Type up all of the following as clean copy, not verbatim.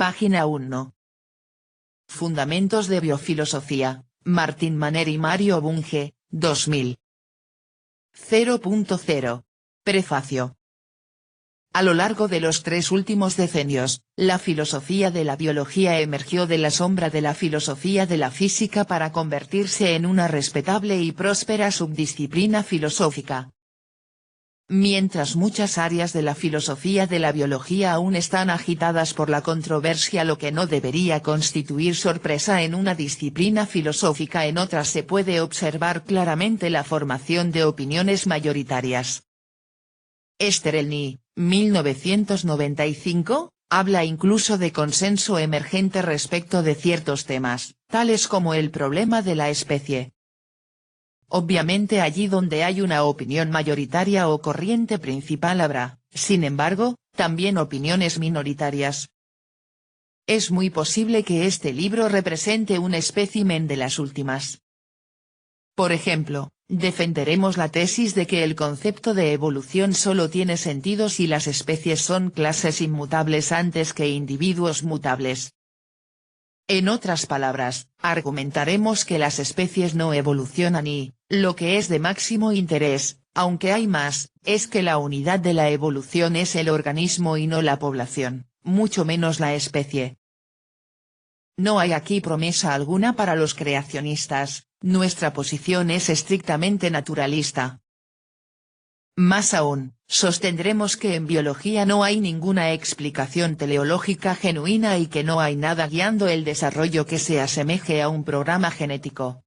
Página 1. Fundamentos de Biofilosofía, Martín Manner y Mario Bunge, 2000. 0.0. Prefacio. A lo largo de los 3 últimos decenios, la filosofía de la biología emergió de la sombra de la filosofía de la física para convertirse en una respetable y próspera subdisciplina filosófica. Mientras muchas áreas de la filosofía de la biología aún están agitadas por la controversia, lo que no debería constituir sorpresa en una disciplina filosófica, en otras se puede observar claramente la formación de opiniones mayoritarias. Sterelny, 1995, habla incluso de consenso emergente respecto de ciertos temas, tales como el problema de la especie. Obviamente allí donde hay una opinión mayoritaria o corriente principal habrá, sin embargo, también opiniones minoritarias. Es muy posible que este libro represente un espécimen de las últimas. Por ejemplo, defenderemos la tesis de que el concepto de evolución solo tiene sentido si las especies son clases inmutables antes que individuos mutables. En otras palabras, argumentaremos que las especies no evolucionan y, lo que es de máximo interés, aunque hay más, es que la unidad de la evolución es el organismo y no la población, mucho menos la especie. No hay aquí promesa alguna para los creacionistas, nuestra posición es estrictamente naturalista. Más aún, sostendremos que en biología no hay ninguna explicación teleológica genuina y que no hay nada guiando el desarrollo que se asemeje a un programa genético.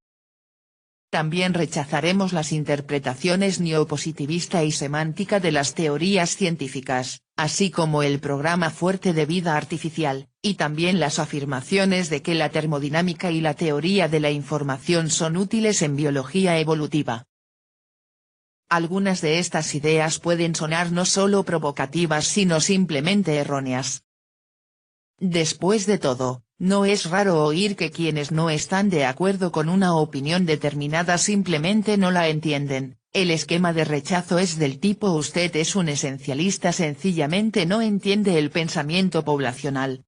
También rechazaremos las interpretaciones neopositivista y semántica de las teorías científicas, así como el programa fuerte de vida artificial, y también las afirmaciones de que la termodinámica y la teoría de la información son útiles en biología evolutiva. Algunas de estas ideas pueden sonar no solo provocativas sino simplemente erróneas. Después de todo, no es raro oír que quienes no están de acuerdo con una opinión determinada simplemente no la entienden. El esquema de rechazo es del tipo: usted es un esencialista, sencillamente no entiende el pensamiento poblacional.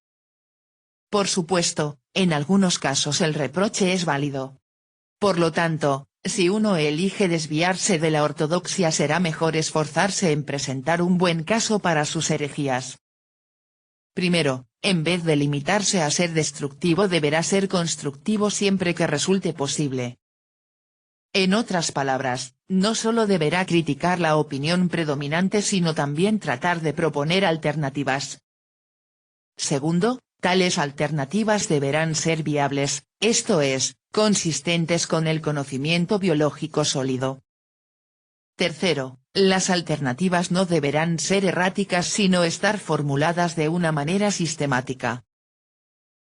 Por supuesto, en algunos casos el reproche es válido. Por lo tanto, si uno elige desviarse de la ortodoxia, será mejor esforzarse en presentar un buen caso para sus herejías. Primero, en vez de limitarse a ser destructivo, deberá ser constructivo siempre que resulte posible. En otras palabras, no solo deberá criticar la opinión predominante sino también tratar de proponer alternativas. Segundo, tales alternativas deberán ser viables, esto es, consistentes con el conocimiento biológico sólido. Tercero, las alternativas no deberán ser erráticas sino estar formuladas de una manera sistemática.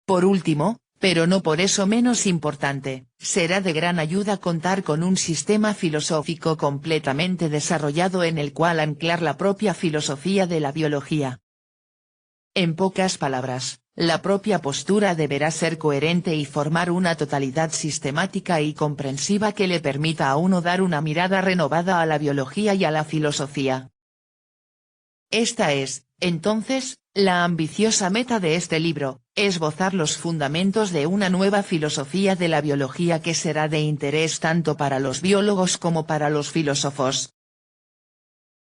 Por último, pero no por eso menos importante, será de gran ayuda contar con un sistema filosófico completamente desarrollado en el cual anclar la propia filosofía de la biología. En pocas palabras, la propia postura deberá ser coherente y formar una totalidad sistemática y comprensiva que le permita a uno dar una mirada renovada a la biología y a la filosofía. Esta es, entonces, la ambiciosa meta de este libro, esbozar los fundamentos de una nueva filosofía de la biología que será de interés tanto para los biólogos como para los filósofos.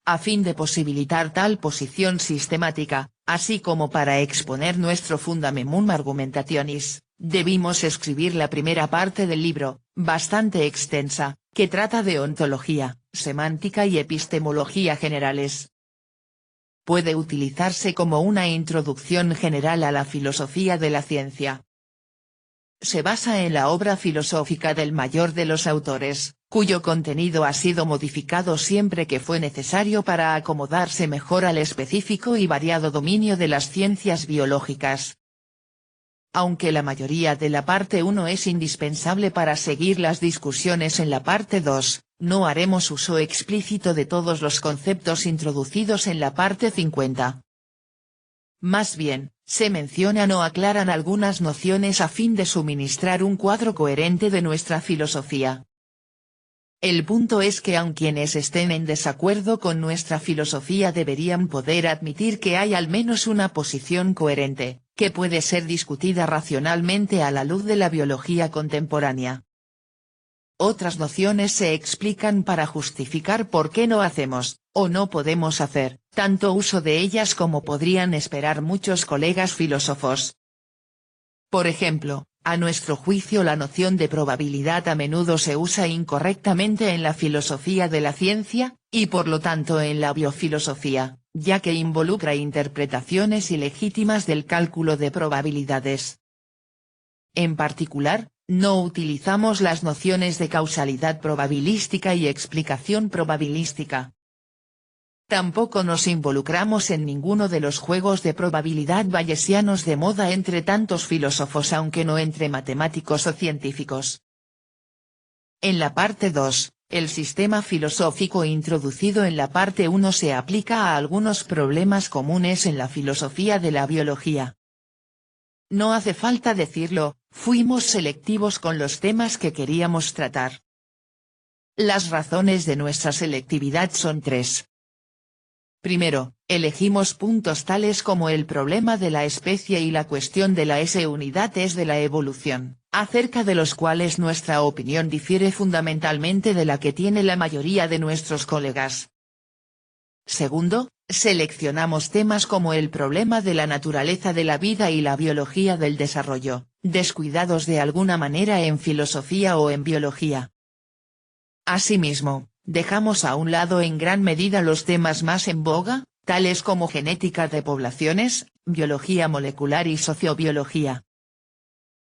A fin de posibilitar tal posición sistemática, así como para exponer nuestro Fundamentum Argumentationis, debimos escribir la primera parte del libro, bastante extensa, que trata de ontología, semántica y epistemología generales. Puede utilizarse como una introducción general a la filosofía de la ciencia. Se basa en la obra filosófica del mayor de los autores, cuyo contenido ha sido modificado siempre que fue necesario para acomodarse mejor al específico y variado dominio de las ciencias biológicas. Aunque la mayoría de la parte 1 es indispensable para seguir las discusiones en la parte 2, no haremos uso explícito de todos los conceptos introducidos en la parte 50. Más bien, se mencionan o aclaran algunas nociones a fin de suministrar un cuadro coherente de nuestra filosofía. El punto es que aun quienes estén en desacuerdo con nuestra filosofía deberían poder admitir que hay al menos una posición coherente, que puede ser discutida racionalmente a la luz de la biología contemporánea. Otras nociones se explican para justificar por qué no hacemos, o no podemos hacer, tanto uso de ellas como podrían esperar muchos colegas filósofos. Por ejemplo, a nuestro juicio la noción de probabilidad a menudo se usa incorrectamente en la filosofía de la ciencia, y por lo tanto en la biofilosofía, ya que involucra interpretaciones ilegítimas del cálculo de probabilidades. En particular, no utilizamos las nociones de causalidad probabilística y explicación probabilística. Tampoco nos involucramos en ninguno de los juegos de probabilidad bayesianos de moda entre tantos filósofos, aunque no entre matemáticos o científicos. En la parte 2, el sistema filosófico introducido en la parte 1 se aplica a algunos problemas comunes en la filosofía de la biología. No hace falta decirlo, fuimos selectivos con los temas que queríamos tratar. Las razones de nuestra selectividad son 3. Primero, elegimos puntos tales como el problema de la especie y la cuestión de la S-unidad es de la evolución, acerca de los cuales nuestra opinión difiere fundamentalmente de la que tiene la mayoría de nuestros colegas. Segundo, seleccionamos temas como el problema de la naturaleza de la vida y la biología del desarrollo, descuidados de alguna manera en filosofía o en biología. Asimismo, dejamos a un lado en gran medida los temas más en boga, tales como genética de poblaciones, biología molecular y sociobiología.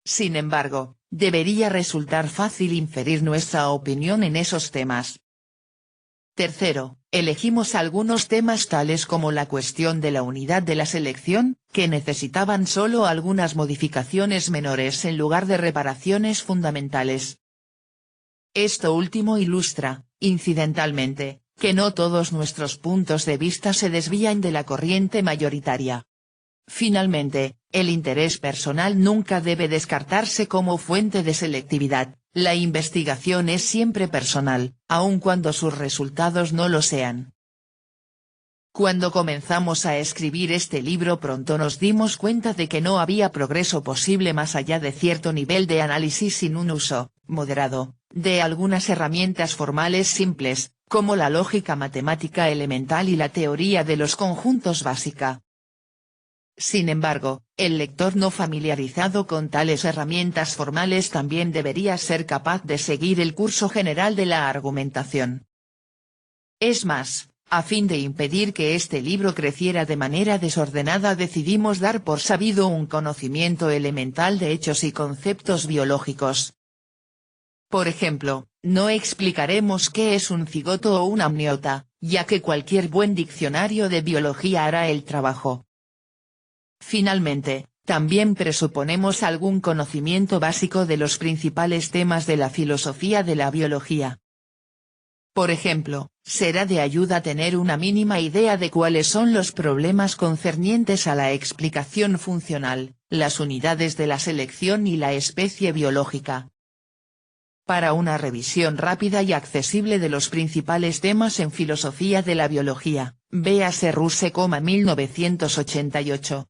Sin embargo, debería resultar fácil inferir nuestra opinión en esos temas. Tercero, elegimos algunos temas tales como la cuestión de la unidad de la selección, que necesitaban solo algunas modificaciones menores en lugar de reparaciones fundamentales. Esto último ilustra, incidentalmente, que no todos nuestros puntos de vista se desvían de la corriente mayoritaria. Finalmente, el interés personal nunca debe descartarse como fuente de selectividad, la investigación es siempre personal, aun cuando sus resultados no lo sean. Cuando comenzamos a escribir este libro pronto nos dimos cuenta de que no había progreso posible más allá de cierto nivel de análisis sin un uso, moderado, de algunas herramientas formales simples, como la lógica matemática elemental y la teoría de los conjuntos básica. Sin embargo, el lector no familiarizado con tales herramientas formales también debería ser capaz de seguir el curso general de la argumentación. Es más, a fin de impedir que este libro creciera de manera desordenada decidimos dar por sabido un conocimiento elemental de hechos y conceptos biológicos. Por ejemplo, no explicaremos qué es un cigoto o un amniota, ya que cualquier buen diccionario de biología hará el trabajo. Finalmente, también presuponemos algún conocimiento básico de los principales temas de la filosofía de la biología. Por ejemplo, será de ayuda tener una mínima idea de cuáles son los problemas concernientes a la explicación funcional, las unidades de la selección y la especie biológica. Para una revisión rápida y accesible de los principales temas en filosofía de la biología, véase Ruse, 1988.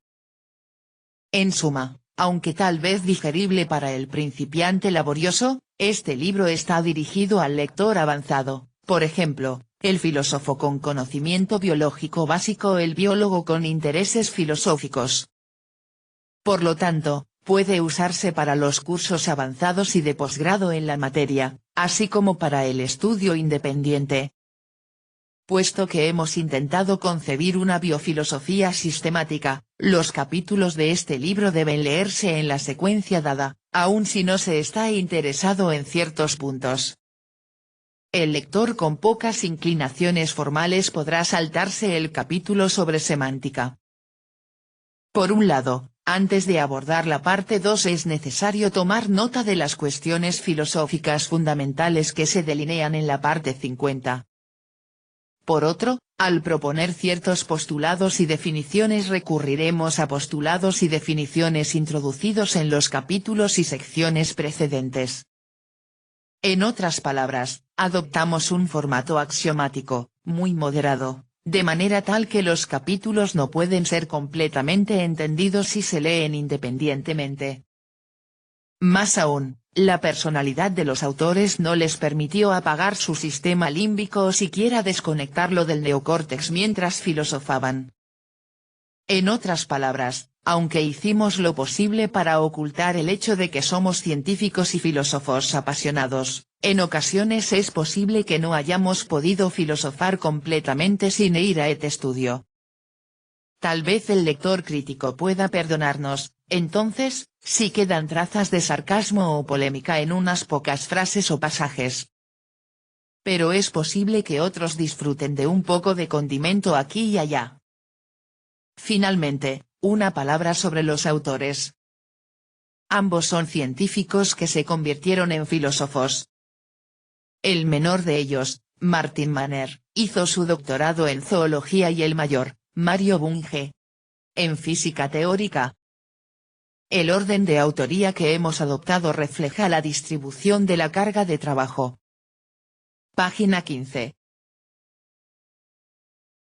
En suma, aunque tal vez digerible para el principiante laborioso, este libro está dirigido al lector avanzado, por ejemplo, el filósofo con conocimiento biológico básico o el biólogo con intereses filosóficos. Por lo tanto, puede usarse para los cursos avanzados y de posgrado en la materia, así como para el estudio independiente. Puesto que hemos intentado concebir una biofilosofía sistemática, los capítulos de este libro deben leerse en la secuencia dada, aun si no se está interesado en ciertos puntos. El lector con pocas inclinaciones formales podrá saltarse el capítulo sobre semántica. Por un lado, antes de abordar la parte 2 es necesario tomar nota de las cuestiones filosóficas fundamentales que se delinean en la parte 50. Por otro, al proponer ciertos postulados y definiciones recurriremos a postulados y definiciones introducidos en los capítulos y secciones precedentes. En otras palabras, adoptamos un formato axiomático, muy moderado, de manera tal que los capítulos no pueden ser completamente entendidos si se leen independientemente. Más aún, la personalidad de los autores no les permitió apagar su sistema límbico o siquiera desconectarlo del neocórtex mientras filosofaban. En otras palabras, aunque hicimos lo posible para ocultar el hecho de que somos científicos y filósofos apasionados, en ocasiones es posible que no hayamos podido filosofar completamente sin ir a este estudio. Tal vez el lector crítico pueda perdonarnos, entonces, si quedan trazas de sarcasmo o polémica en unas pocas frases o pasajes. Pero es posible que otros disfruten de un poco de condimento aquí y allá. Finalmente, una palabra sobre los autores. Ambos son científicos que se convirtieron en filósofos. El menor de ellos, Martin Manner, hizo su doctorado en zoología y el mayor, Mario Bunge, en física teórica. El orden de autoría que hemos adoptado refleja la distribución de la carga de trabajo. Página 15.